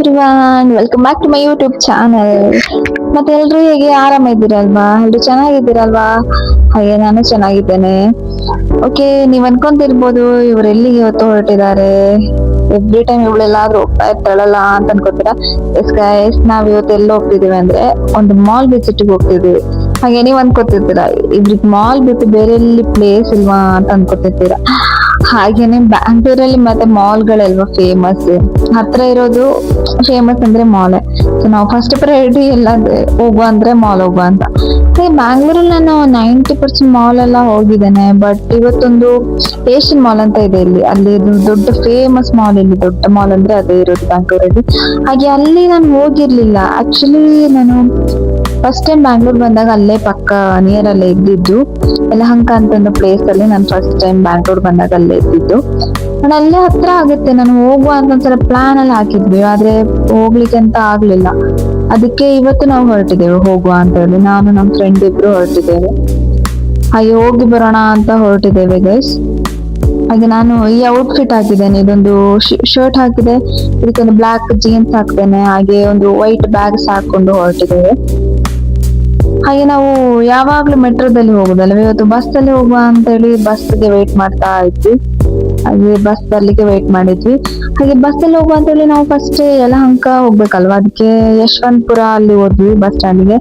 Everyone, welcome back to my YouTube channel. ಮತ್ತೆ ಎಲ್ರು ಹೇಗೆ ಆರಾಮಿದ್ದೀರಲ್ವಾ? ಎಲ್ರು ಚೆನ್ನಾಗಿದ್ದೀರಲ್ವಾ? ಹಾಗೆ ನಾನು ಚೆನ್ನಾಗಿದ್ದೇನೆ. ಓಕೆ, ನೀವ್ ಅನ್ಕೊಂತಿರ್ಬೋದು ಇವ್ರು ಎಲ್ಲಿಗೆ ಇವತ್ತು ಹೊರಟಿದ್ದಾರೆ, ಎವ್ರಿ ಟೈಮ್ ಇವಳೆಲ್ಲಾದ್ರೂ ಹೋಗ್ತಾ ಇರ್ತಾಳಲ್ಲ ಅಂತ ಅನ್ಕೋತೀರಾ. ಎಸ್ ಗೈಸ್, ನಾವ್ ಇವತ್ತು ಎಲ್ಲಿ ಹೋಗ್ತಿದೀವಿ ಅಂದ್ರೆ ಒಂದು ಮಾಲ್ ವಿಸಿಟ್ ಹೋಗ್ತಿದೀವಿ. ಹಾಗೆ ನೀವ್ ಅನ್ಕೋತಿರ್ತೀರಾ ಇವ್ರಿಗೆ ಮಾಲ್ ಬಿಟ್ಟು ಬೇರೆ ಎಲ್ಲಿ ಪ್ಲೇಸ್ ಇಲ್ವಾ ಅಂತ ಅನ್ಕೋತಿರ್ತೀರಾ. ಹಾಗೇನೆ ಬ್ಯಾಂಗ್ಳೂರಲ್ಲಿ ಮತ್ತೆ ಮಾಲ್ಗಳೆಲ್ವಾ ಫೇಮಸ್, ಹತ್ರ ಇರೋದು ಫೇಮಸ್ ಅಂದ್ರೆ ಮಾಲ್. ಸೊ ನಾವು ಫಸ್ಟ್ ಪ್ರಯಾರಿಟಿ ಎಲ್ಲ ಹೋಗುವ ಅಂದ್ರೆ ಮಾಲ್ ಹೋಗುವ ಅಂತ. ಬ್ಯಾಂಗ್ಳೂರಲ್ಲಿ ನಾನು 90% ಮಾಲ್ ಎಲ್ಲ ಹೋಗಿದ್ದೇನೆ. ಬಟ್ ಇವತ್ತೊಂದು ಏಷ್ಯನ್ ಮಾಲ್ ಅಂತ ಇದೆ ಇಲ್ಲಿ, ಅಲ್ಲಿ ದೊಡ್ಡ ಫೇಮಸ್ ಮಾಲ್, ಇಲ್ಲಿ ದೊಡ್ಡ ಮಾಲ್ ಅಂದ್ರೆ ಅದೇ ಇರೋದು ಬ್ಯಾಂಗ್ಳೂರಲ್ಲಿ. ಹಾಗೆ ಅಲ್ಲಿ ನಾನು ಹೋಗಿರ್ಲಿಲ್ಲ ಆಕ್ಚುಲಿ. ನಾನು ಫಸ್ಟ್ ಟೈಮ್ ಬ್ಯಾಂಗ್ಳೂರ್ ಬಂದಾಗ ಅಲ್ಲೇ ಪಕ್ಕ ನಿಯರ್ ಅಲ್ಲೇ ಇದ್ದಿದ್ದು, ಯಲಹಂಕ ಅಂತ ಒಂದು ಪ್ಲೇಸ್ ಅಲ್ಲಿ ನಾನು ಫಸ್ಟ್ ಟೈಮ್ ಬ್ಯಾಂಗ್ಳೂರ್ ಬಂದಾಗ ಅಲ್ಲೇ ಇದ್ದಿದ್ದು. ನಾನು ಅಲ್ಲೇ ಹತ್ರ ಆಗುತ್ತೆ, ನಾನು ಹೋಗುವ ಅಂತ ಒಂದ್ಸಲ ಪ್ಲಾನ್ ಅಲ್ಲಿ ಹಾಕಿದ್ವಿ, ಆದ್ರೆ ಹೋಗ್ಲಿಕ್ಕೆ ಅಂತ ಆಗ್ಲಿಲ್ಲ. ಅದಕ್ಕೆ ಇವತ್ತು ನಾವು ಹೊರಟಿದ್ದೇವೆ ಹೋಗುವ ಅಂತ ಹೇಳಿ, ನಾನು ನಮ್ಮ ಫ್ರೆಂಡ್ ಇಬ್ರು ಹೊರಟಿದ್ದೇವೆ. ಹಾಗೆ ಹೋಗಿ ಬರೋಣ ಅಂತ ಹೊರಟಿದ್ದೇವೆ ಗೈಸ್. ಹಾಗೆ ನಾನು ಈ ಔಟ್ಫಿಟ್ ಹಾಕಿದ್ದೇನೆ, ಇದೊಂದು ಶರ್ಟ್ ಹಾಕಿದೆ, ಇದಕ್ಕೊಂದು ಬ್ಲಾಕ್ ಜೀನ್ಸ್ ಹಾಕ್ತೇನೆ, ಹಾಗೆ ಒಂದು ವೈಟ್ ಬ್ಯಾಗ್ಸ್ ಹಾಕೊಂಡು ಹೊರಟಿದ್ದೇವೆ. ಹಾಗೆ ನಾವು ಯಾವಾಗ್ಲೂ ಮೆಟ್ರೋದಲ್ಲಿ ಹೋಗುದಲ್ಲ, ಇವತ್ತು ಬಸ್ ಅಲ್ಲಿ ಹೋಗುವ ಅಂತ ಹೇಳಿ ಬಸ್ಗೆ ವೇಟ್ ಮಾಡ್ತಾ ಇದ್ವಿ. ಹಾಗೆ ಬಸ್ ಬರ್ಲಿಕ್ಕೆ ವೇಟ್ ಮಾಡಿದ್ವಿ. ಹಾಗೆ ಬಸ್ ಅಲ್ಲಿ ಹೋಗುವ ಅಂತ ಹೇಳಿ ನಾವು ಫಸ್ಟ್ ಯಲಹಂಕ ಹೋಗ್ಬೇಕಲ್ವಾ, ಅದಕ್ಕೆ ಯಶವಂತಪುರ ಅಲ್ಲಿ ಹೋದ್ವಿ ಬಸ್ ಸ್ಟ್ಯಾಂಡ್ಗೆ.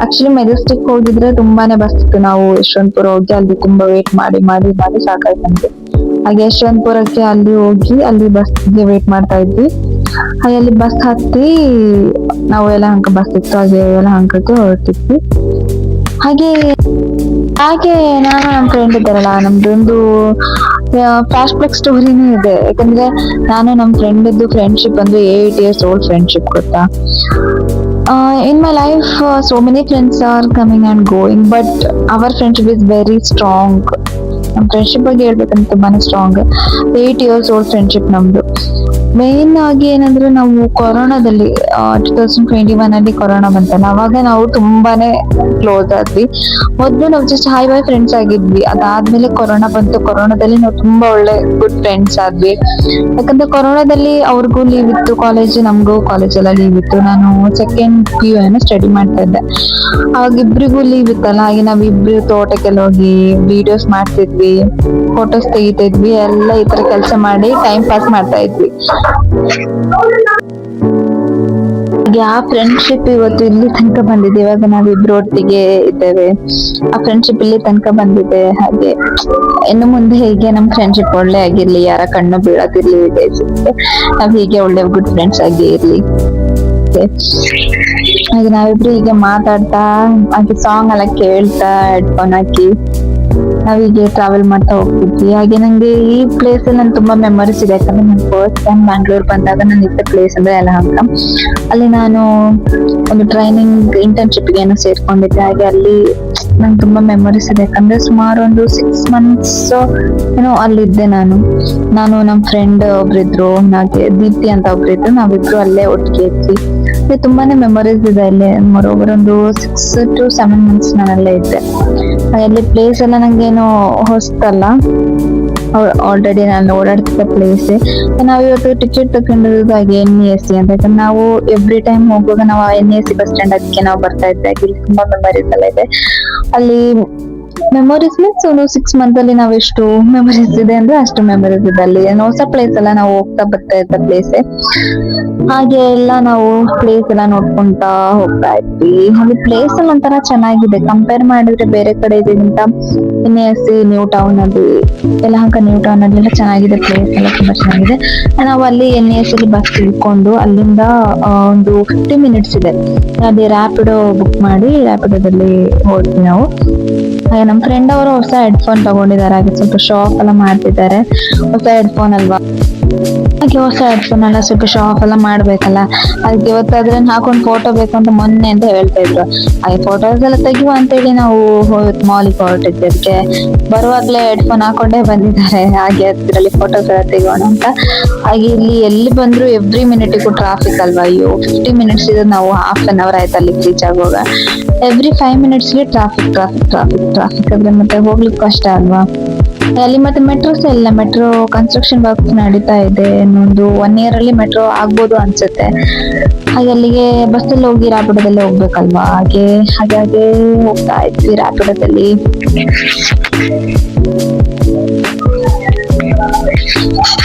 ಆಕ್ಚುಲಿ ಮೆಜೆಸ್ಟಿಕ್ ಹೋಗಿದ್ರೆ ತುಂಬಾನೇ ಬಸ್ ಇತ್ತು, ನಾವು ಯಶವಂತಪುರ ಹೋಗಿ ಅಲ್ಲಿ ತುಂಬಾ ವೇಟ್ ಮಾಡಿ ಮಾಡಿ ಮಾಡಿ ಸಾಕಾಯ್ತಂತೆ. ಹಾಗೆ ಯಶವಂತಪುರಕ್ಕೆ ಅಲ್ಲಿ ಹೋಗಿ ಅಲ್ಲಿ ಬಸ್ಗೆ ವೇಟ್ ಮಾಡ್ತಾ ಇದ್ವಿ. ಹಾಗೆ ಅಲ್ಲಿ ಬಸ್ ಹತ್ತಿ ನಾವು ಯಲಹಂಕ ಬಸ್ ಇತ್ತು, ಹಾಗೆ ಯಲಹಂಕಕ್ಕೆ ಹೊರಟಿದ್ವಿ. ಹಾಗೆ ಹಾಗೆ ನಾನು ನಮ್ಮ ಫ್ರೆಂಡ್ ಇದ್ದಾರಲ್ಲ, ನಮ್ದೊಂದು ಫ್ಲಾಶ್ ಬ್ಯಾಕ್ ಸ್ಟೋರಿನೂ ಇದೆ. ಯಾಕಂದ್ರೆ ನಾನು ನಮ್ಮ ಫ್ರೆಂಡ್ ಇದ್ದು ಫ್ರೆಂಡ್ಶಿಪ್ ಅಂದ್ರೆ 8 years ಓಲ್ಡ್ ಫ್ರೆಂಡ್ಶಿಪ್, ಗೊತ್ತಾ. In my life, so many friends are coming and going, but our friendship is very strong. ನಮ್ಮ ಫ್ರೆಂಡ್ಶಿಪ್ ಬಗ್ಗೆ ಹೇಳ್ಬೇಕಂದ್ರೆ ತುಂಬಾನೇ ಸ್ಟ್ರಾಂಗ್. 8 years ಓಲ್ಡ್ ಫ್ರೆಂಡ್ಶಿಪ್ ನಮ್ದು. ಮೇನ್ ಆಗಿ ಏನಂದ್ರೆ ನಾವು ಕೊರೋನಾದಲ್ಲಿ 2021 ಅಲ್ಲಿ ಕೊರೋನಾ ಬಂತಲ್ಲ, ಅವಾಗ ನಾವು ತುಂಬಾನೇ ಕ್ಲೋಸ್ ಆದ್ವಿ. ಮೊದ್ಲು ನಾವು ಜಸ್ಟ್ ಹಾಯ್ ಬಾಯ್ ಫ್ರೆಂಡ್ಸ್ ಆಗಿದ್ವಿ, ಅದಾದ್ಮೇಲೆ ಕೊರೋನಾ ಬಂತು. ಕೊರೋನಾದಲ್ಲಿ ನಾವು ತುಂಬಾ ಒಳ್ಳೆ ಗುಡ್ ಫ್ರೆಂಡ್ಸ್ ಆದ್ವಿ. ಯಾಕಂದ್ರೆ ಕೊರೋನಾದಲ್ಲಿ ಅವ್ರಿಗೂ ಲೀವ್ ಇತ್ತು ಕಾಲೇಜ್, ನಮಗೂ ಕಾಲೇಜ್ ಎಲ್ಲ ಲೀವ್ ಇತ್ತು. ನಾನು ಸೆಕೆಂಡ್ PU ಏನೋ ಸ್ಟಡಿ ಮಾಡ್ತಾ ಇದ್ದೆ, ಅವಾಗ ಇಬ್ರಿಗೂ ಲೀವ್ ಇತ್ತಲ್ಲ. ಹಾಗೆ ನಾವಿಬ್ರು ತೋಟಕ್ಕೆಲ್ಲ ಹೋಗಿ ವಿಡಿಯೋಸ್ ಮಾಡ್ತಿದ್ವಿ, ಫೋಟೋಸ್ ತೆಗಿತಿದ್ವಿ, ಎಲ್ಲ ಈ ತರ ಕೆಲಸ ಮಾಡಿ ಟೈಮ್ ಪಾಸ್ ಮಾಡ್ತಾ ಇದ್ವಿ. ಆ ಫ್ರೆಂಡ್ಶಿಪ್ ಇವತ್ತು ಇಲ್ಲಿ ತನಕ ಬಂದಿದೆ. ಇವಾಗ ನಾವಿಬ್ರು ಒಟ್ಟಿಗೆ ಇದ್ದೇವೆ, ಆ ಫ್ರೆಂಡ್ಶಿಪ್ ಇಲ್ಲಿ ತನಕ ಬಂದಿದೆ. ಹಾಗೆ ಇನ್ನು ಮುಂದೆ ಹೀಗೆ ನಮ್ ಫ್ರೆಂಡ್ಶಿಪ್ ಒಳ್ಳೆ ಆಗಿರ್ಲಿ, ಯಾರ ಕಣ್ಣು ಬೀಳದಿರ್ಲಿ, ನಾವ್ ಹೀಗೆ ಒಳ್ಳೆ ಗುಡ್ ಫ್ರೆಂಡ್ಸ್ ಆಗಿ ಇರ್ಲಿ. ಹಾಗೆ ನಾವಿಬ್ರು ಹೀಗೆ ಮಾತಾಡ್ತಾ ಹಾಗೆ ಸಾಂಗ್ ಎಲ್ಲ ಕೇಳ್ತಾ ಹೆಡ್ಫೋನ್ ಹಾಕಿ ನಾವೀಗೆ ಟ್ರಾವೆಲ್ ಮಾಡ್ತಾ ಹೋಗ್ತಿದ್ವಿ. ಹಾಗೆ ನಂಗೆ ಈ ಪ್ಲೇಸ್ ಅಲ್ಲಿ ನನ್ ತುಂಬಾ ಮೆಮೊರೀಸ್ ಇದೆ. ಯಾಕಂದ್ರೆ ನಾನು ಫಸ್ಟ್ ಟೈಮ್ ಬ್ಯಾಂಗ್ಳೂರ್ ಬಂದಾಗ ನಾನು ಇದ್ದ ಪ್ಲೇಸ್ ಅಂದ್ರೆ ಯಲಹಂಕ. ಅಲ್ಲಿ ನಾನು ಒಂದು ಟ್ರೈನಿಂಗ್ ಇಂಟರ್ನ್ಶಿಪ್ ಏನೋ ಸೇರ್ಕೊಂಡಿದ್ದೆ. ಹಾಗೆ ಅಲ್ಲಿ ನಂಗೆ ತುಂಬಾ ಮೆಮೊರೀಸ್ ಇದೆ. ಯಾಕಂದ್ರೆ ಸುಮಾರು ಒಂದು 6 months ಏನೋ ಅಲ್ಲಿದ್ದೆ ನಾನು. ನಮ್ ಫ್ರೆಂಡ್ ಒಬ್ರಿದ್ರು, ಹಾಗೆ ದೀಪ್ತಿ ಅಂತ ಒಬ್ರಿದ್ರು, ನಾವಿಬ್ರು ಅಲ್ಲೇ ಒಟ್ಟಿಗೆ ಇದ್ವಿ. ತುಂಬಾನೇ ಮೆಮೊರೀಸ್ ಇದೆ ಅಲ್ಲಿ. ಮೊರೋವರ್ ಒಂದು 6 to 7 months ನಾನು ಅಲ್ಲೇ ಇದ್ದೆ. ಅಲ್ಲಿ ಪ್ಲೇಸ್ ಎಲ್ಲ ನಂಗೇನು ಹೊಸ್ತಲ್ಲ, ಆಲ್ರೆಡಿ ನಾನು ಓಡಾಡ್ತಿದ್ದ ಪ್ಲೇಸ್. ನಾವು ಇವತ್ತು ಟಿಕೆಟ್ ತಗೊಂಡಿರೋದು ಹಾಗೆ NESC ಅಂತ. ಯಾಕಂದ್ರೆ ನಾವು ಎವ್ರಿ ಟೈಮ್ ಹೋಗುವಾಗ ನಾವು NESC ಬಸ್ ಸ್ಟ್ಯಾಂಡ್ ಅದಕ್ಕೆ ನಾವು ಬರ್ತಾ ಇದ್ದೆ. ಹಾಗೆ ತುಂಬಾ ಮೆಮೊರೀಸ್ ಎಲ್ಲ ಇದೆ ಅಲ್ಲಿ. ಮೆಮೊರೀಸ್ ಮೀನ್ಸ್ ಒಂದು 6 months ಅಲ್ಲಿ ನಾವು ಎಷ್ಟು ಮೆಮೊರೀಸ್ ಇದೆ ಅಂದ್ರೆ ಅಷ್ಟು ಮೆಮೊರೀಸ್ ಇದೆ ಅಲ್ಲಿ. ಹೊಸ ಪ್ಲೇಸ್ ಎಲ್ಲ ನಾವು ಹೋಗ್ತಾ ಬರ್ತಾ ಇದ್ದ ಪ್ಲೇಸ್. ಹಾಗೆ ಎಲ್ಲ ನಾವು ಪ್ಲೇಸ್ ಎಲ್ಲ ನೋಡ್ಕೊಂತಾ ಹೋಗ್ತಾ ಇದ್ವಿ. ಹಾಗೆ ಪ್ಲೇಸ್ ಎಲ್ಲ ಒಂಥರ ಚೆನ್ನಾಗಿದೆ ಕಂಪೇರ್ ಮಾಡಿದ್ರೆ ಬೇರೆ ಕಡೆ ಇದಕ್ಕಿಂತ. NESC ನ್ಯೂ ಟೌನ್ ಅಲ್ಲಿ, ಯಲಹಂಕ ನ್ಯೂ ಟೌನ್ ಅಲ್ಲಿ ಎಲ್ಲ ಚೆನ್ನಾಗಿದೆ, ಪ್ಲೇಸ್ ಎಲ್ಲ ತುಂಬಾ ಚೆನ್ನಾಗಿದೆ. ನಾವು ಅಲ್ಲಿ NESC ಅಲ್ಲಿ ಬಸ್ ಇಳ್ಕೊಂಡು ಅಲ್ಲಿಂದ ಒಂದು 50 minutes ಇದೆ, ಅದೇ ರ್ಯಾಪಿಡೋ ಬುಕ್ ಮಾಡಿ ರ್ಯಾಪಿಡೋದಲ್ಲಿ ಹೋದ್ವಿ ನಾವು. ಹಾಗೆ ನಮ್ಮ ಫ್ರೆಂಡ್ ಅವರು ಹೊಸ ಹೆಡ್ಫೋನ್ ತಗೊಂಡಿದ್ದಾರೆ, ಹಾಗೆ ಸ್ವಲ್ಪ ಶೋ ಆಫ್ ಎಲ್ಲ ಮಾಡ್ತಿದ್ದಾರೆ. ಹೊಸ ಹೆಡ್ಫೋನ್ ಅಲ್ವಾ, ಹಾಗೆ ಹೊಸ ಹೆಡ್ಫೋನ್ ಎಲ್ಲ ಸ್ವಲ್ಪ ಶೋ ಆಫ್ ಎಲ್ಲ ಮಾಡ್ಬೇಕಲ್ಲ. ಅದಕ್ಕೆ ಇವತ್ತು ಅದನ್ನ ಹಾಕೊಂಡು ಫೋಟೋ ಬೇಕು ಅಂತ ಮೊನ್ನೆ ಅಂತ ಹೇಳ್ತಾ ಇದ್ರು. ಹಾಗೆ ಫೋಟೋಸ್ ಎಲ್ಲ ತೆಗಿಯುವ ಅಂತ ಹೇಳಿ ನಾವು ಮಾಲಿಗೆ ಹೊರಟಿದ್ವಿ. ಅದಕ್ಕೆ ಬರುವಾಗ್ಲೇ ಹೆಡ್ಫೋನ್ ಹಾಕೊಂಡೇ ಬಂದಿದ್ದಾರೆ, ಹಾಗೆ ಅದರಲ್ಲಿ ಫೋಟೋಸ್ ಎಲ್ಲ ತೆಗೋಣ ಅಂತ. ಹಾಗೆ ಇಲ್ಲಿ ಎಲ್ಲಿ ಬಂದ್ರು ಎವ್ರಿ ಮಿನಿಟಿಗೂ ಟ್ರಾಫಿಕ್ ಅಲ್ವಾ. ಅಯ್ಯೋ 50 minutes ಇದೆ, ನಾವು half an hour ಆಯ್ತು ಅಲ್ಲಿ ರೀಚ್ ಆಗುವಾಗ. Every 5 minutes traffic traffic traffic traffic ಆದ್ರೆ ಮತ್ತೆ ಹೋಗ್ಲಿಕ್ಕೆ ಕಷ್ಟ ಅಲ್ವಾ. ಅಲ್ಲಿ ಮತ್ತೆ ಮೆಟ್ರೋಸ್ ಇಲ್ಲ, ಮೆಟ್ರೋ ಕನ್ಸ್ಟ್ರಕ್ಷನ್ ವರ್ಕ್ ನಡೀತಾ ಇದೆ. ಇನ್ನೊಂದು 1 year ಅಲ್ಲಿ ಮೆಟ್ರೋ ಆಗ್ಬೋದು ಅನ್ಸುತ್ತೆ. ಹಾಗೆ ಅಲ್ಲಿಗೆ ಬಸ್ಸಲ್ಲಿ ಹೋಗಿ ರಾಪಿಡೋದಲ್ಲಿ ಹೋಗ್ಬೇಕಲ್ವಾ, ಹಾಗಾಗಿ ಹೋಗ್ತಾ ಇದ್ವಿ ರಾಪಿಡೋದಲ್ಲಿ.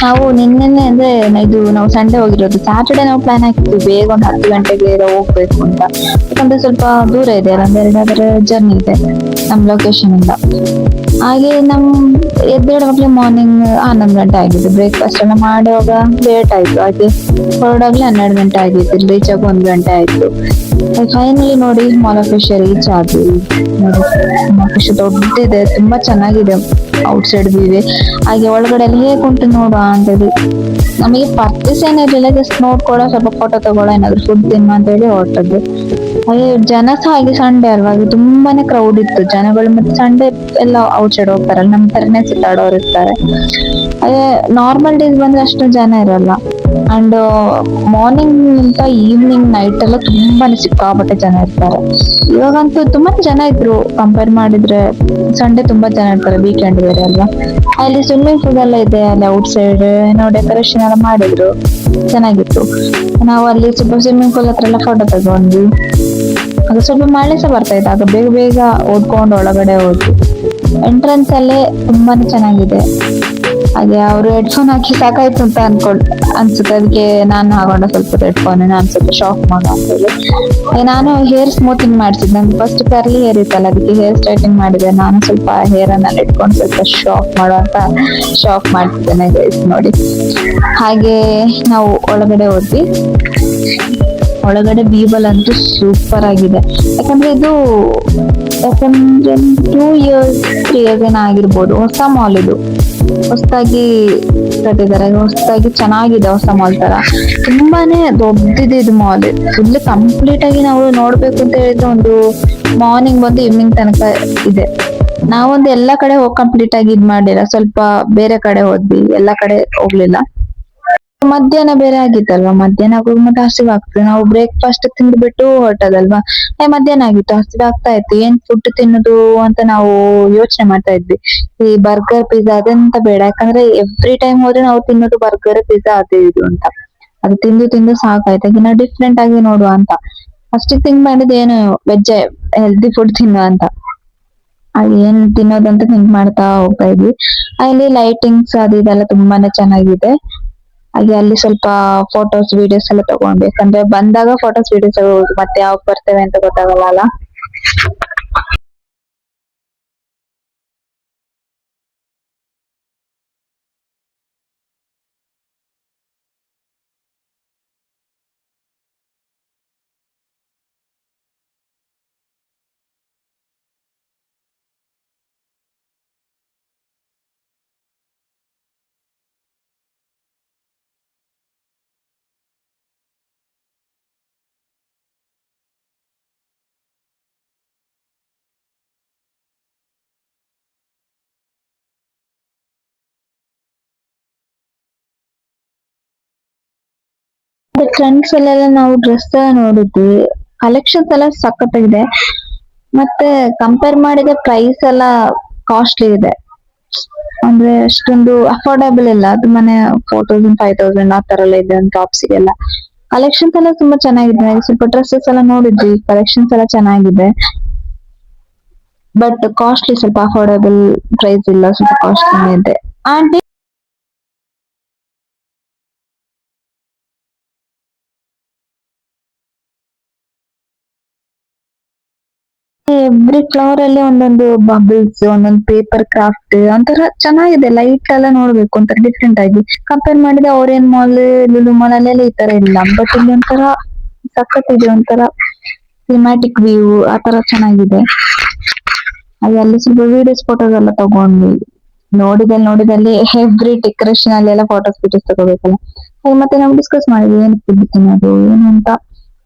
ನಾವು ನಿನ್ನೆನೆ ಅಂದ್ರೆ ನಾವು ಸಂಡೇ ಹೋಗಿರೋದು. ಸ್ಯಾಟರ್ಡೆ ನಾವು ಪ್ಲಾನ್ ಹಾಕಿದ್ವಿ ಬೇಗ ಒಂದು 10 ಗಂಟೆಗೆ ಹೋಗ್ಬೇಕು ಅಂತ. ಯಾಕಂದ್ರೆ ಸ್ವಲ್ಪ ದೂರ ಇದೆ ಅಲ್ಲ, 2 hour ಜರ್ನಿ ಇದೆ ನಮ್ ಲೊಕೇಶನ್ ಇಂದ. ಹಾಗೆ ಎದ್ದೇಳುವಾಗ್ಲೇ ಮಾರ್ನಿಂಗ್ 11 ಗಂಟೆ ಆಗಿತ್ತು. ಬ್ರೇಕ್ಫಾಸ್ಟ್ ಎಲ್ಲ ಮಾಡುವಾಗ ಲೇಟ್ ಆಯ್ತು. ಹಾಗೆ ಹೊರಡಾಗ್ಲೇ 12 ಗಂಟೆ ಆಗಿತ್ತು. ರೀಚ್ ಆಗಿ 1 ಗಂಟೆ ಆಯ್ತು. ಫೈನಲಿ ನೋಡಿ ಮಾಲ್ ಆಫ್ ಏಷ್ಯಾ ರೀಚ್ ಆದ್ವಿ. ನೋಡಿ ಮಾಲ್ ಆಫ್ ಏಷ್ಯಾ ದೊಡ್ಡದಿದೆ, ತುಂಬಾ ಚೆನ್ನಾಗಿದೆ ಔಟ್ ಸೈಡ್ ವ್ಯೂ ಇದೆ. ಹಾಗೆ ಒಳಗಡೆ ಎಲ್ಲ ಹೇಗೆ ಉಂಟು ನೋಡುವ ಅಂತ ಹೇಳಿ ನಮಗೆ ಪರ್ಚೇಸ್ ಏನಿರಲಿಲ್ಲ, ಜಸ್ಟ್ ನೋಡ್ಕೊಳ್ಳೋ, ಸ್ವಲ್ಪ ಫೋಟೋ ತಗೊಳ್ಳೋ, ಏನಾದ್ರು ಫುಡ್ ತಿನ್ನುವ ಅಂತ ಹೇಳಿ ಹೊರಟದ್ದು. ಹಾಗೆ ಜನ ಸಹ ಹಾಗೆ ಸಂಡೇ ಅಲ್ವಾ, ಹಾಗೆ ತುಂಬಾನೇ ಕ್ರೌಡ್ ಇತ್ತು ಜನಗಳು. ಮತ್ತೆ ಸಂಡೇ ಎಲ್ಲ ಔಟ್ ಸೈಡ್ ಹೋಗ್ತಾರಲ್ಲ, ನಮ್ ತರನೇ ಸುತ್ತಾಡೋರು ಇರ್ತಾರೆ. ಅದೇ ನಾರ್ಮಲ್ ಡೇಸ್ ಬಂದ್ರೆ ಅಷ್ಟು ಜನ ಇರಲ್ಲ. ಅಂಡ್ ಮಾರ್ನಿಂಗ್ ಅಂತ ಈವ್ನಿಂಗ್ ನೈಟ್ ಎಲ್ಲ ತುಂಬಾನೇ ಸಿಕ್ಕಾಪಟ್ಟೆ ಜನ ಇರ್ತಾರೆ. ಇವಾಗಂತೂ ತುಂಬಾನೇ ಜನ ಇದ್ರು ಕಂಪೇರ್ ಮಾಡಿದ್ರೆ. ಸಂಡೇ ತುಂಬಾ ಜನ ಇರ್ತಾರೆ, ವೀಕೆಂಡ್ ಬೇರೆ ಅಲ್ವಾ. ಅಲ್ಲಿ ಸ್ವಿಮ್ಮಿಂಗ್ ಪೂಲ್ ಎಲ್ಲ ಇದೆ ಅಲ್ಲಿ ಔಟ್ ಸೈಡ್, ಏನೋ ಡೆಕೋರೇಷನ್ ಎಲ್ಲ ಮಾಡಿದ್ರು, ಚೆನ್ನಾಗಿತ್ತು. ನಾವು ಅಲ್ಲಿ ಸ್ವಲ್ಪ ಸ್ವಿಮ್ಮಿಂಗ್ ಪೂಲ್ ಹತ್ರ ಎಲ್ಲ ಫೋಟೋ ತಗೊಂಡ್ವಿ. ಅದು ಸ್ವಲ್ಪ ಮಳೆ ಸಹ ಬರ್ತಾ ಇತ್ತು, ಆಗ ಬೇಗ ಬೇಗ ಓದ್ಕೊಂಡು ಒಳಗಡೆ ಹೋದ್ವಿ. ಎಂಟ್ರೆನ್ಸ್ ಅಲ್ಲೇ ತುಂಬಾನೇ ಚೆನ್ನಾಗಿದೆ. ಹಾಗೆ ಅವರು ಹೆಡ್ಫೋನ್ ಹಾಕಿ ಸಾಕಾಯ್ತು ಅಂತ ಅನ್ಸುತ್ತೆ. ಅದಕ್ಕೆ ನಾನು ಹಾಕೊಂಡ ಸ್ವಲ್ಪ ಹೆಡ್ಫೋನ್, ನಾನು ಸ್ವಲ್ಪ ಶಾಪ್ ಮಾಡ ಅಂತ ಹೇಳಿ. ನಾನು ಹೇರ್ ಸ್ಮೂತಿಂಗ್ ಮಾಡ್ಸಿದ್, ನಂದು ಫಸ್ಟ್ ಕರ್ಲಿ ಹೇರ್ ಇತ್ತಲ್ಲ, ಅದಕ್ಕೆ ಹೇರ್ ಸ್ಟ್ರೈಟಿಂಗ್ ಮಾಡಿದೆ. ನಾನು ಸ್ವಲ್ಪ ಹೇರ್ ಅನ್ನ ಇಟ್ಕೊಂಡು ಸ್ವಲ್ಪ ಶಾಪ್ ಮಾಡುವಂತ ಶಾಪ್ ಮಾಡ್ತಿದ್ದೇನೆ ಗೈಸ್ ನೋಡಿ. ಹಾಗೆ ನಾವು ಒಳಗಡೆ ಹೋದ್ವಿ. ಒಳಗಡೆ ಬೀಬಲ್ ಅಂತೂ ಸೂಪರ್ ಆಗಿದೆ. ಯಾಕಂದ್ರೆ 2 years 3 years ಏನೋ ಆಗಿರ್ಬೋದು. ಹೊಸ ಮಾಲ್ ಇದು, ಹೊಸದಾಗಿ ಕಟ್ಟಿದ್ದಾರೆ, ಹೊಸದಾಗಿ ಚೆನ್ನಾಗಿದೆ, ಹೊಸ ಮಾಲ್ ತರ. ತುಂಬಾನೇ ದೊಡ್ಡದಿದೆ ಇದು ಮಾಲ್. ಫುಲ್ ಕಂಪ್ಲೀಟ್ ಆಗಿ ನಾವು ನೋಡ್ಬೇಕು ಅಂತ ಹೇಳಿದ್ರೆ ಒಂದು ಮಾರ್ನಿಂಗ್ ಬಂದು ಈವ್ನಿಂಗ್ ತನಕ ಇದೆ. ನಾವೊಂದು ಎಲ್ಲಾ ಕಡೆ ಹೋಗಿ ಕಂಪ್ಲೀಟ್ ಆಗಿ ಇದ್ ಮಾಡಿಲ್ಲ, ಸ್ವಲ್ಪ ಬೇರೆ ಕಡೆ ಹೋದ್ವಿ, ಎಲ್ಲಾ ಕಡೆ ಹೋಗ್ಲಿಲ್ಲ. ಮಧ್ಯಾಹ್ನ ಬೇರೆ ಆಗಿತ್ತಲ್ವಾ, ಮಧ್ಯಾಹ್ನ ಆಗುವಾಗ ಮತ್ತೆ ಹಸಿವಾಗ್ತದೆ. ನಾವು ಬ್ರೇಕ್ಫಾಸ್ಟ್ ತಿಂದ್ಬಿಟ್ಟು ಹೊರಟದಲ್ವಾ, ಮಧ್ಯಾಹ್ನ ಆಗಿತ್ತು, ಹಸಿವಾಗ್ತಾ ಇತ್ತು. ಏನ್ ಫುಡ್ ತಿನ್ನುದು ಅಂತ ನಾವು ಯೋಚನೆ ಮಾಡ್ತಾ ಇದ್ವಿ. ಈ ಬರ್ಗರ್ ಪಿಜ್ಜಾ ಅದೆಂತ ಬೇಡ, ಯಾಕಂದ್ರೆ ಎವ್ರಿ ಟೈಮ್ ಹೋದ್ರೆ ನಾವು ತಿನ್ನೋದು ಬರ್ಗರ್ ಪಿಜ್ಜಾ ಅದು ಇದು ಅಂತ. ಅದು ತಿಂದು ತಿಂದು ಸಾಕಾಯ್ತು. ಇನ್ನ ಡಿಫ್ರೆಂಟ್ ಆಗಿ ನೋಡುವ ಅಂತ ಫಸ್ಟ್ ಥಿಂಕ್ ಮಾಡಿದ್ ಏನು ವೆಜ್ ಹೆಲ್ದಿ ಫುಡ್ ತಿನ್ನುವ ಅಂತ. ಅಲ್ಲಿ ಏನ್ ತಿನ್ನೋದಂತ ಥಿಂಕ್ ಮಾಡ್ತಾ ಹೋಗ್ತಾ ಇದ್ವಿ. ಅಲ್ಲಿ ಲೈಟಿಂಗ್ಸ್ ಅದು ಇದೆಲ್ಲ ತುಂಬಾನೇ ಚೆನ್ನಾಗಿದೆ. ಹಾಗೆ ಅಲ್ಲಿ ಸ್ವಲ್ಪ ಫೋಟೋಸ್ ವಿಡಿಯೋಸ್ ಎಲ್ಲ ತಗೊಂಡು, ಯಾಕಂದ್ರೆ ಬಂದಾಗ ಫೋಟೋಸ್ ವಿಡಿಯೋಸ್ ಮತ್ತೆ ಯಾವಾಗ ಬರ್ತೇವೆ ಅಂತ ಗೊತ್ತಾಗಲ್ಲ ಅಲ್ಲ. ಟ್ರೆಂಡ್ಸ್ ಅಲ್ಲೆಲ್ಲ ನಾವು ಡ್ರೆಸ್ ನೋಡಿದ್ವಿ, ಕಲೆಕ್ಷನ್ಸ್ ಎಲ್ಲ ಸಖತ್ತಾಗಿದೆ. ಮತ್ತೆ ಕಂಪೇರ್ ಮಾಡಿದ್ರೆ ಪ್ರೈಸ್ ಎಲ್ಲ ಕಾಸ್ಟ್ಲಿ ಇದೆ. ಅಂದ್ರೆ ಅಷ್ಟೊಂದು ಅಫೋರ್ಡಬಲ್ ಇಲ್ಲ. ತುಂಬಾನೇ 4000 5000 ಆ ತರ ಎಲ್ಲ ಇದೆ ಟಾಪ್ಸ್ ಗೆಲ್ಲ. ಕಲೆಕ್ಷನ್ಸ್ ಎಲ್ಲ ತುಂಬಾ ಚೆನ್ನಾಗಿದೆ. ಸ್ವಲ್ಪ ಡ್ರೆಸ್ಸಸ್ ಎಲ್ಲ ನೋಡಿದ್ವಿ, ಕಲೆಕ್ಷನ್ಸ್ ಎಲ್ಲ ಚೆನ್ನಾಗಿದೆ. ಬಟ್ ಕಾಸ್ಟ್ಲಿ, ಸ್ವಲ್ಪ ಅಫೋರ್ಡಬಲ್ ಪ್ರೈಸ್ ಇಲ್ಲ, ಸ್ವಲ್ಪ ಕಾಸ್ಟ್ಲಿ ಇದೆ. ಆಂಟಿ ಎವ್ರಿ ಫ್ಲವರ್ ಅಲ್ಲಿ ಒಂದೊಂದು ಬಬಲ್ಸ್, ಒಂದೊಂದು ಪೇಪರ್ ಕ್ರಾಫ್ಟ್ ಒಂಥರ ಚೆನ್ನಾಗಿದೆ. ಲೈಟ್ ಎಲ್ಲ ನೋಡ್ಬೇಕು ಒಂಥರ ಡಿಫ್ರೆಂಟ್ ಆಗಿ. ಕಂಪೇರ್ ಮಾಡಿದ್ರೆ ಓರಿಯನ್ ಮಾಲ್, ಲುಲು ಮಾಲ್ ಅಲ್ಲೆಲ್ಲ ಈ ತರ ಇಲ್ಲ. ಬಟ್ ಇಲ್ಲಿ ಒಂಥರ ಸಖತ್ ಇದೆ, ಒಂಥರ ಸಿನಿಮ್ಯಾಟಿಕ್ ವ್ಯೂ ಆ ತರ ಚೆನ್ನಾಗಿದೆ. ಹಾಗೆ ಅಲ್ಲಿ ಸ್ವಲ್ಪ ವಿಡಿಯೋಸ್ ಫೋಟೋಸ್ ಎಲ್ಲ ತಗೊಂಡ್ವಿ. ನೋಡಿದಲ್ಲಿ ಎವ್ರಿ ಡೆಕೋರೇಷನ್ ಅಲ್ಲೆಲ್ಲ ಫೋಟೋಸ್ ವಿಡಿಯೋಸ್ ತಗೋಬೇಕಲ್ಲ. ಹಾಗೆ ಮತ್ತೆ ನಾವು ಡಿಸ್ಕಸ್ ಮಾಡಿದ್ವಿ ಏನ್ ಫುಡ್ ತಿನ್ನೋದು ಏನು ಅಂತ.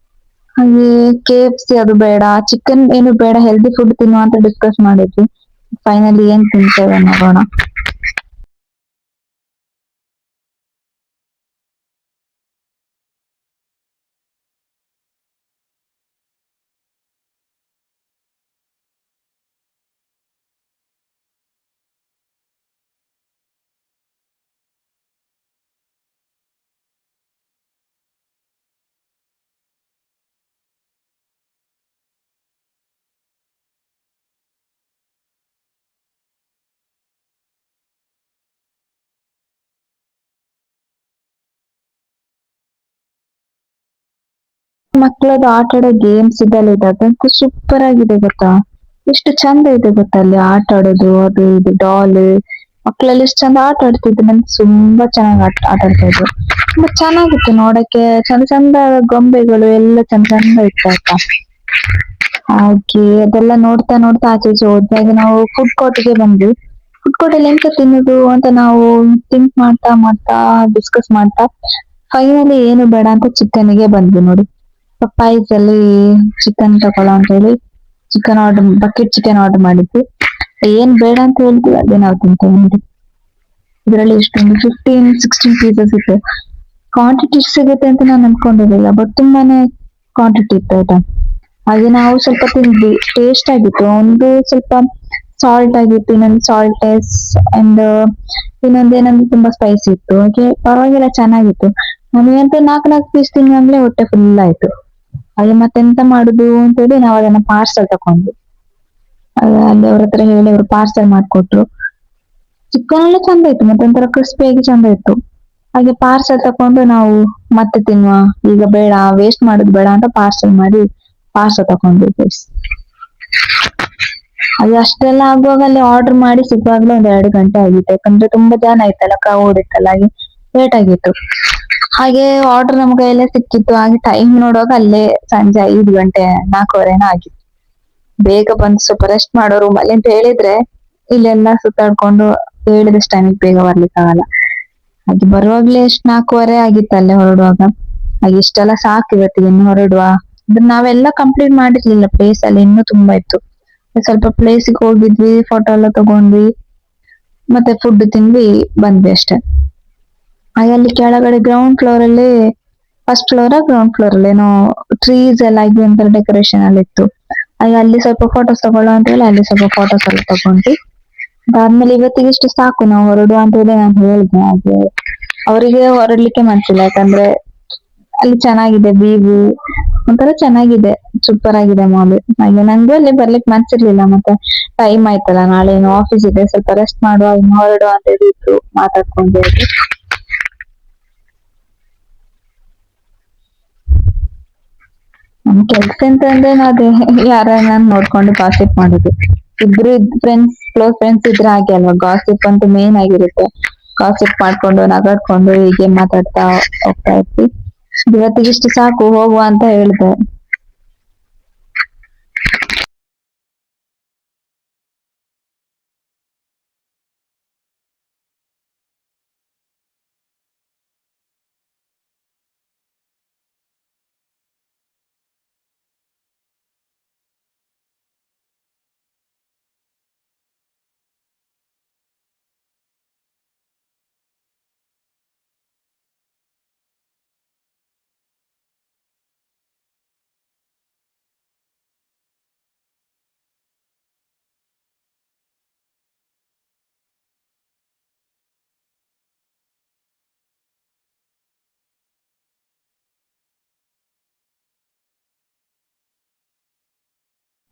ಹಾಗೆ KFC ಅದು ಬೇಡ, ಚಿಕನ್ ಏನು ಬೇಡ, ಹೆಲ್ದಿ ಫುಡ್ ತಿನ್ನುವ ಅಂತ ಡಿಸ್ಕಸ್ ಮಾಡಿದ್ವಿ. ಫೈನಲಿ ಏನ್ ತಿಂತೇವೆ ನೋಡೋಣ. ಮಕ್ಕಳದು ಆಟ ಆಡೋ ಗೇಮ್ಸ್ ಇದೆಲ್ಲ ಇದೆ ಅದಂತೂ ಸೂಪರ್ ಆಗಿದೆ ಗೊತ್ತಾ. ಎಷ್ಟು ಚಂದ ಇದೆ ಗೊತ್ತಾ ಅಲ್ಲಿ ಆಟ ಆಡೋದು, ಅದು ಇದು ಡಾಲ್ ಮಕ್ಕಳೆಲ್ಲ ಎಷ್ಟು ಚಂದ ಆಟ ಆಡ್ತಿದ್ರು. ನನ್ಗೆ ತುಂಬಾ ಚೆನ್ನಾಗಿ ಆಟ ಆಡ್ತಾ ಇದ್ರು. ತುಂಬಾ ಚೆನ್ನಾಗಿತ್ತು ನೋಡಕ್ಕೆ, ಚಂದ ಚಂದ ಗೊಂಬೆಗಳು ಎಲ್ಲ ಚಂದ ಚಂದ ಇತ್ತು ಆಯ್ತಾ. ಹಾಗೆ ಅದೆಲ್ಲ ನೋಡ್ತಾ ನೋಡ್ತಾ ಆಚೆ ಈಚೆ ಹೋದ್ಮೇಲೆ ನಾವು ಫುಡ್ ಕೋರ್ಟ್ಗೆ ಬಂದ್ವಿ. ಫುಡ್ ಕೋರ್ಟ್ ಅಲ್ಲಿ ಎಂತ ತಿನ್ನುದು ಅಂತ ನಾವು ಥಿಂಕ್ ಮಾಡ್ತಾ ಮಾಡ್ತಾ ಡಿಸ್ಕಸ್ ಮಾಡ್ತಾ ಫೈನಲಿ ಏನು ಬೇಡ ಅಂತ ಚಿಕನ್ಗೆ ಬಂದ್ವಿ ನೋಡಿ. ಪಪ್ಪಾಯಿಸ್ ಅಲ್ಲಿ ಚಿಕನ್ ತಗೊಳ್ಳೋ ಅಂತ ಹೇಳಿ chicken order, bucket chicken order ಮಾಡಿದ್ವಿ. ಏನ್ ಬೇಡ ಅಂತ ಹೇಳ್ತೀವಿ ಅದೇ ನಾವು ತಿಂತೀವಿ. ಇದರಲ್ಲಿ ಎಷ್ಟೊಂದು 15-16 ಪೀಸಸ್ ಇತ್ತು. ಕ್ವಾಂಟಿಟಿ ಸಿಗುತ್ತೆ ಅಂತ ನಾನು ಅನ್ಕೊಂಡಿರ್ಲಿಲ್ಲ, ಬಟ್ ತುಂಬಾನೇ ಕ್ವಾಂಟಿಟಿ ಇತ್ತು ಆಯ್ತಾ. ಹಾಗೆ ನಾವು ಸ್ವಲ್ಪ ತಿಂದ್ವಿ, ಟೇಸ್ಟ್ ಆಗಿತ್ತು. ಒಂದು ಸ್ವಲ್ಪ ಸಾಲ್ಟ್ ಆಗಿತ್ತು, ಇನ್ನೊಂದು ಸಾಲ್ಟ್ಲೆಸ್ ಅಂಡ್ ಇನ್ನೊಂದೇನಂದ್ರೆ ತುಂಬಾ ಸ್ಪೈಸಿ ಇತ್ತು. ಹಾಗೆ ಪರವಾಗಿಲ್ಲ ಚೆನ್ನಾಗಿತ್ತು. ನಮಗಂತೂ 4 ಪೀಸ್ ತಿನ್ನುವಾಗ್ಲೇ ಹೊಟ್ಟೆ ಫುಲ್ ಆಯ್ತು. ಹಾಗೆ ಮತ್ತೆಂತ ಮಾಡುದು ಅಂತೇಳಿ ನಾವು ಅದನ್ನ ಪಾರ್ಸಲ್ ತಕೊಂಡ್ವಿ. ಅಲ್ಲಿ ಅವ್ರ ಹತ್ರ ಹೇಳಿ ಅವರು ಪಾರ್ಸಲ್ ಮಾಡ್ಕೊಟ್ರು. ಚಿಕನ್ ಎಲ್ಲ ಚಂದ ಇತ್ತು, ಮತ್ತೆ ಒಂಥರ ಕ್ರಿಸ್ಪಿಯಾಗಿ ಚಂದ ಇತ್ತು. ಹಾಗೆ ಪಾರ್ಸಲ್ ತಕೊಂಡು ನಾವು ಮತ್ತೆ ತಿನ್ನುವ, ಈಗ ಬೇಡ ವೇಸ್ಟ್ ಮಾಡೋದು ಬೇಡ ಅಂತ ಪಾರ್ಸಲ್ ತಕೊಂಡ್ವಿ guys. ಅದು ಅಷ್ಟೆಲ್ಲ ಆಗುವಾಗ ಅಲ್ಲಿ ಆರ್ಡರ್ ಮಾಡಿ ಸಿಗುವಾಗ್ಲೂ 1-2 ಗಂಟೆ ಆಗಿತ್ತು. ಯಾಕಂದ್ರೆ ತುಂಬಾ ಜನ ಆಯ್ತಲ್ಲ, ಕ್ರೌಡ್ ಇತ್ತಲ್ಲ, ಹಾಗೆ ಲೇಟ್ ಆಗಿತ್ತು. ಹಾಗೆ ಆರ್ಡರ್ ನಮ್ಮ ಕೈಯಲ್ಲೇ ಸಿಕ್ಕಿತ್ತು. ಹಾಗೆ ಟೈಮ್ ನೋಡುವಾಗ ಅಲ್ಲೇ ಸಂಜೆ 5 ಗಂಟೆ 4:15 ಆಗಿತ್ತು. ಬೇಗ ಬಂದು ಸ್ವಲ್ಪ ರೆಸ್ಟ್ ಮಾಡೋ ರೂಮ್ ಅಲ್ಲಿ ಅಂತ ಹೇಳಿದ್ರೆ ಇಲ್ಲೆಲ್ಲ ಸುತ್ತಾಡ್ಕೊಂಡು ಹೇಳಿದಷ್ಟು ಟೈಮಿಗೆ ಬೇಗ ಬರ್ಲಿಕ್ಕೆ ಆಗಲ್ಲ. ಹಾಗೆ ಬರುವಾಗ್ಲೇ 4:15 ಆಗಿತ್ತು ಅಲ್ಲೇ ಹೊರಡುವಾಗ. ಹಾಗೆ ಇಷ್ಟೆಲ್ಲ ಸಾಕು ಇವತ್ತಿಗೆ, ಇನ್ನು ಹೊರಡುವ. ನಾವೆಲ್ಲ ಕಂಪ್ಲೀಟ್ ಮಾಡಿರ್ಲಿಲ್ಲ, ಪ್ಲೇಸ್ ಅಲ್ಲಿ ಇನ್ನೂ ತುಂಬಾ ಇತ್ತು. ಸ್ವಲ್ಪ ಪ್ಲೇಸಿಗೆ ಹೋಗಿದ್ವಿ, ಫೋಟೋ ಎಲ್ಲ ತಗೊಂಡ್ವಿ, ಮತ್ತೆ ಫುಡ್ ತಿಂದ್ವಿ, ಬಂದ್ವಿ ಅಷ್ಟೇ. ಹಾಗೆ ಅಲ್ಲಿ ಕೆಳಗಡೆ ಗ್ರೌಂಡ್ ಫ್ಲೋರ್ ಅಲ್ಲಿ, ಫಸ್ಟ್ ಗ್ರೌಂಡ್ ಫ್ಲೋರ್ ಅಲ್ಲಿ ಏನೋ ಟ್ರೀಸ್ ಎಲ್ಲ ಆಗಿ ಒಂಥರ ಡೆಕೋರೇಷನ್ ಅಲ್ಲಿ ಇತ್ತು. ಹಾಗೆ ಅಲ್ಲಿ ಸ್ವಲ್ಪ ಫೋಟೋಸ್ ತಗೊಳ್ಳೋ ಅಂತ ಹೇಳಿ ಅಲ್ಲಿ ಸ್ವಲ್ಪ ಫೋಟೋಸ್ ಎಲ್ಲ ತಗೊಂಡ್ವಿ. ಅದಾದ್ಮೇಲೆ ಇವತ್ತಿಗೆ ಇಷ್ಟು ಸಾಕು, ನಾವು ಹೊರಡುವ ಅಂತ ಹೇಳಿ ನಾನು ಹೇಳಿದ್ದೆ. ಹಾಗೆ ಅವರಿಗೆ ಹೊರಡ್ಲಿಕ್ಕೆ ಮನ್ಸಿಲ್ಲ, ಯಾಕಂದ್ರೆ ಅಲ್ಲಿ ಚೆನ್ನಾಗಿದೆ ವ್ಯೂ, ಒಂಥರ ಚೆನ್ನಾಗಿದೆ, ಸೂಪರ್ ಆಗಿದೆ ಮಾಲ್. ಹಾಗೆ ನಂಗೂ ಅಲ್ಲಿ ಬರ್ಲಿಕ್ಕೆ ಮನ್ಸಿರ್ಲಿಲ್ಲ, ಮತ್ತೆ ಟೈಮ್ ಆಯ್ತಲ್ಲ, ನಾಳೆ ಏನು ಆಫೀಸ್ ಇದೆ, ಸ್ವಲ್ಪ ರೆಸ್ಟ್ ಮಾಡುವ ಇನ್ನು ಹೊರಡುವ ಅಂತ ಹೇಳಿ ಇತ್ತು ಮಾತಾಡ್ಕೊಂಡು. ನಮ್ ಕೆಲ್ಸ ಅಂತಂದ್ರೆ ಅದೇ ಯಾರನ್ನ ನೋಡ್ಕೊಂಡು ಗಾಸಿಪ್ ಮಾಡುದು. ಇಬ್ರು ಫ್ರೆಂಡ್ಸ್, ಕ್ಲೋಸ್ ಫ್ರೆಂಡ್ಸ್ ಇದ್ರೆ ಹಾಗೆ ಅಲ್ವಾ, ಗಾಸಿಪ್ ಅಂತೂ ಮೇನ್ ಆಗಿರುತ್ತೆ. ಗಾಸಿಪ್ ಮಾಡ್ಕೊಂಡು ನಗಾಡ್ಕೊಂಡು ಹೀಗೆ ಮಾತಾಡ್ತಾ ಹೋಗ್ತಾ ಇರ್ತಿ. ಇವತ್ತಿಗೆ ಇಷ್ಟು ಸಾಕು, ಹೋಗುವ ಅಂತ ಹೇಳ್ದೆ.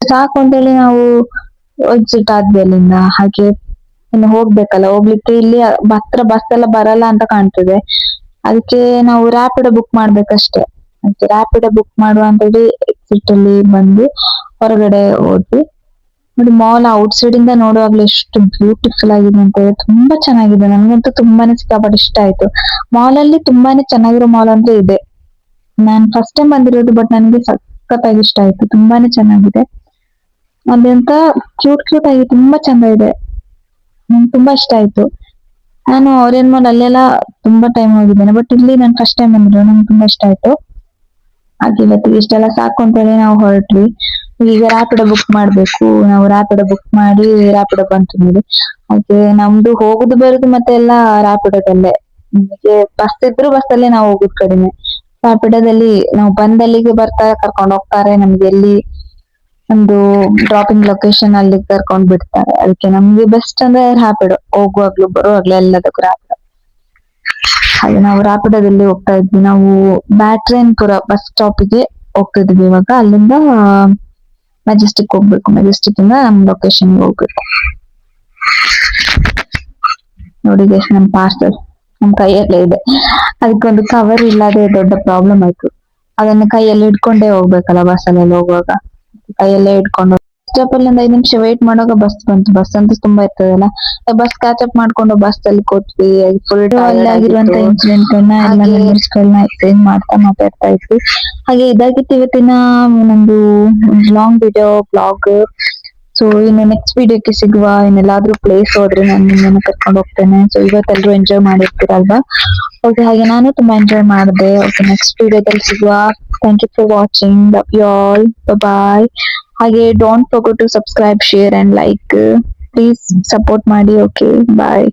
ಸಾಕು ಅಂತೇಳಿ ನಾವು ಎಕ್ಸಿಟ್ ಆದ್ವಿ ಅಲ್ಲಿಂದ. ಹಾಗೆ ಇನ್ನು ಹೋಗ್ಬೇಕಲ್ಲ, ಹೋಗ್ಲಿಕ್ಕೆ ಇಲ್ಲಿ ಹತ್ರ ಬಸ್ ಎಲ್ಲ ಬರಲ್ಲ ಅಂತ ಕಾಣ್ತದೆ. ಅದಕ್ಕೆ ನಾವು ರ್ಯಾಪಿಡೋ ಬುಕ್ ಮಾಡ್ಬೇಕಷ್ಟೇ. ಅದಕ್ಕೆ ರ್ಯಾಪಿಡೋ ಬುಕ್ ಮಾಡುವ ಅಂತ ಹೇಳಿ ಎಕ್ಸಿಟ್ ಅಲ್ಲಿ ಬಂದು ಹೊರಗಡೆ ಹೋದ್ವಿ. ನೋಡಿ, ಮಾಲ್ ಔಟ್ ಸೈಡ್ ಇಂದ ನೋಡುವಾಗ್ಲೂ ಎಷ್ಟು ಬ್ಯೂಟಿಫುಲ್ ಆಗಿದೆ ಅಂತ ಹೇಳಿ, ತುಂಬಾ ಚೆನ್ನಾಗಿದೆ. ನನ್ಗಂತೂ ತುಂಬಾನೇ ಸಿಕ್ಕಾಪಟ್ಟೆ ಇಷ್ಟ ಆಯ್ತು. ಮಾಲ್ ಅಲ್ಲಿ ತುಂಬಾನೇ ಚೆನ್ನಾಗಿರೋ ಮಾಲ್ ಅಂದ್ರೆ ಇದೆ. ನಾನ್ ಫಸ್ಟ್ ಟೈಮ್ ಬಂದಿರೋದು, ಬಟ್ ನನ್ಗೆ ಸಖತ್ತಾಗಿ ಇಷ್ಟ ಆಯ್ತು, ತುಂಬಾನೇ ಚೆನ್ನಾಗಿದೆ. ಅದೆಂತ ಕ್ಯೂಟ್ ಆಗಿ ತುಂಬಾ ಚಂದ ಇದೆ, ನಂಗೆ ತುಂಬಾ ಇಷ್ಟ ಆಯ್ತು. ನಾನು ಆರ್ಯನ್ ಮಾಲ್ ಅಲ್ಲೆಲ್ಲ ತುಂಬಾ ಟೈಮ್ ಹೋಗಿದ್ದೇನೆ, ಬಟ್ ಇಲ್ಲಿ ನಾನು ಫಸ್ಟ್ ಟೈಮ್ ಬಂದಿರೋ, ನಂಗೆ ತುಂಬಾ ಇಷ್ಟ ಆಯ್ತು. ಹಾಗೆ ಇವತ್ತಿಗೆ ಇಷ್ಟೆಲ್ಲ ಸಾಕು ಅಂತೇಳಿ ನಾವು ಹೊರಟ್ವಿ. ಈಗ ರ್ಯಾಪಿಡೋ ಬುಕ್ ಮಾಡ್ಬೇಕು. ನಾವು ರ್ಯಾಪಿಡೋ ಬುಕ್ ಮಾಡಿ ರ್ಯಾಪಿಡೋ ಬಂತು ನೋಡಿ. ಹಾಗೆ ನಮ್ದು ಹೋಗುದು ಬರುದು ಮತ್ತೆ ಎಲ್ಲ ರ್ಯಾಪಿಡೋದಲ್ಲೇ. ನಮಗೆ ಬಸ್ ಇದ್ರು ಬಸ್ಸಲ್ಲೇ ನಾವು ಹೋಗುದು ಕಡಿಮೆ. ರ್ಯಾಪಿಡೋದಲ್ಲಿ ನಾವು ಬಂದಲ್ಲಿಗೆ ಬರ್ತಾರೆ, ಕರ್ಕೊಂಡು ಹೋಗ್ತಾರೆ, ನಮ್ಗೆ ಎಲ್ಲಿ ಒಂದು ಡ್ರಾಪಿಂಗ್ ಲೊಕೇಶನ್ ಅಲ್ಲಿ ಕರ್ಕೊಂಡ್ ಬಿಡ್ತಾರೆ. ಅದಕ್ಕೆ ನಮ್ಗೆ ಬೆಸ್ಟ್ ಅಂದ್ರೆ ರ್ಯಾಪಿಡೋ, ಹೋಗುವಾಗ್ಲು ಬರುವಾಗ್ಲು ಎಲ್ಲದಕ್ಕೂ ರ್ಯಾಪಿಡೋ. ಹಾಗೆ ನಾವು ರ್ಯಾಪಿಡೋದಲ್ಲಿ ಹೋಗ್ತಾ ಇದ್ವಿ. ನಾವು ಬ್ಯಾಟ್ರಾಯನ್ಪುರ ಬಸ್ ಸ್ಟಾಪಿಗೆ ಹೋಗ್ತಿದ್ವಿ ಇವಾಗ. ಅಲ್ಲಿಂದ ಮೆಜೆಸ್ಟಿಕ್ ಹೋಗ್ಬೇಕು, ಮೆಜೆಸ್ಟಿಕ್ ಇಂದ ನಮ್ ಲೊಕೇಶನ್ ಹೋಗ್ಬೇಕು. ನೋಡಿ ಗೈಸ್, ನಮ್ ಪಾರ್ಸಲ್ ನಮ್ ಕೈಯಲ್ಲೇ ಇದೆ. ಅದಕ್ಕೊಂದು ಕವರ್ ಇಲ್ಲದೆ ದೊಡ್ಡ ಪ್ರಾಬ್ಲಮ್ ಆಯ್ತು. ಅದನ್ನ ಕೈಯಲ್ಲಿ ಹಿಡ್ಕೊಂಡೇ ಹೋಗ್ಬೇಕಲ್ಲ ಬಸ್ಸಲ್ಲಿ ಹೋಗುವಾಗ, ಕೈಯಲ್ಲೇ ಹಿಡ್ಕೊಂಡು ಸ್ಟಾಪ್ ಅಲ್ಲಿ ಒಂದ್ 5 ನಿಮಿಷ ವೇಟ್ ಮಾಡುವಾಗ ಬಸ್ ಬಂತು. ಬಸ್ ಅಂತೂ ತುಂಬಾ ಇರ್ತದಲ್ಲ, ಬಸ್ ಕ್ಯಾಚ್ ಅಪ್ ಮಾಡ್ಕೊಂಡು ಬಸ್ ಅಲ್ಲಿ ಕೂತ್ವಿ. ಫುಲ್ ಆಗಿರುವಂತ ಇನ್ಸಿಡೆಂಟ್ ಎಲ್ಲ ಮೆಮರೀಸ್ ಗಳನ್ನ ಎಕ್ಸ್ಚೇಂಜ್ ಮಾಡ್ತಾ ಮಾತಾಡ್ತಾ ಇದ್ವಿ. ಹಾಗೆ ಇದಾಗಿತ್ತು ಇವತ್ತಿನ ನಮ್ದು ಲಾಂಗ್ ವಿಡಿಯೋ ಬ್ಲಾಗ್. ಸೊ ಇನ್ನು ನೆಕ್ಸ್ಟ್ ವಿಡಿಯೋಕ್ಕೆ ಸಿಗುವ. ಇನ್ನೆಲ್ಲಾದ್ರೂ ಪ್ಲೇಸ್ ಹೋದ್ರೆ ನಾನು ನಿಮ್ಮನ್ನ ಕರ್ಕೊಂಡು ಹೋಗ್ತೇನೆ. ಸೊ ಇವತ್ತೆಲ್ಲರೂ ಎಂಜಾಯ್ ಮಾಡಿರ್ತೀರಲ್ವಾ? ಓಕೆ, ಹಾಗೆ ನಾನು ತುಂಬಾ ಎಂಜಾಯ್ ಮಾಡಿದೆ. ಓಕೆ, ನೆಕ್ಸ್ಟ್ ವಿಡಿಯೋದಲ್ಲಿ ಸಿಗುವ. Thank you for watching. Love you all. Bye. ಹಾಗೆ don't forget to subscribe, share and like. Please support ಮಾಡಿ. ಓಕೆ, ಬಾಯ್.